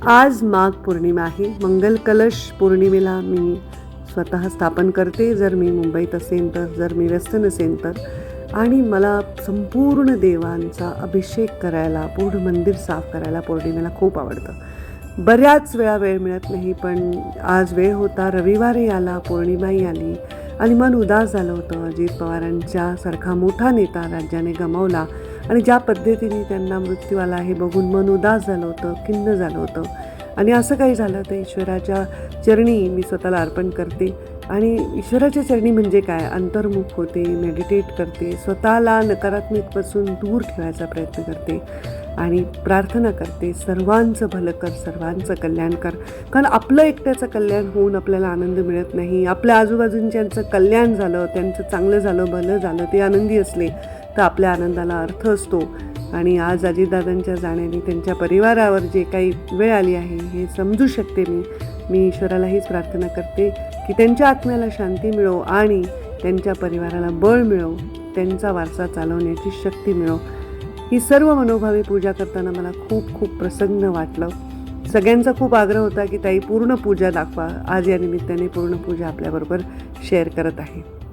आज माघ पौर्णिमा आहे. मंगल कलश पौर्णिमेला मी स्वतः स्थापन करते, जर मी मुंबईत असेन तर, जर मी व्यस्त नसेन तर. आणि मला संपूर्ण देवांचा अभिषेक करायला, पूर्ण मंदिर साफ करायला पौर्णिमेला खूप आवडतं. बऱ्याच वेळा वेळ मिळत नाही, पण आज वेळ होता. रविवारही आला, पौर्णिमाही आली आणि मन उदास झालं होतं. अजित पवारांच्या सारखा मोठा नेता राज्याने गमावला आणि ज्या पद्धतीने त्यांना मृत्यू आला हे बघून मन उदास झालं होतं, खिन्न झालं होतं. आणि असं काही झालं तर ईश्वराच्या चरणी मी स्वतःला अर्पण करते. आणि ईश्वराच्या चरणी म्हणजे काय, अंतर्मुख होते, मेडिटेट करते, स्वतःला नकारात्मकपासून दूर ठेवायचा प्रयत्न करते आणि प्रार्थना करते, सर्वांचं भलं कर, सर्वांचं कल्याण कर. कारण आपलं एकट्याचं कल्याण होऊन आपल्याला आनंद मिळत नाही. आपल्या आजूबाजूंच्यांचं कल्याण झालं, त्यांचं चांगलं झालं, भलं झालं, ते आनंदी असले तर आपल्या आनंदाला अर्थ असतो. आणि आज अजितदादांच्या जाण्याने त्यांच्या परिवारावर जे काही वेळ आली आहे हे समजू शकते मी ईश्वराला हीच प्रार्थना करते की त्यांच्या आत्म्याला शांती मिळो आणि त्यांच्या परिवाराला बळ मिळो, त्यांचा वारसा चालवण्याची शक्ती मिळो. ही सर्व मनोभावे पूजा करताना मला खूप खूप प्रसन्न वाटलं. सगळ्यांचा खूप आग्रह होता की ताई पूर्ण पूजा दाखवा. आज या निमित्ताने पूर्ण पूजा आपल्याबरोबर शेअर करत आहे.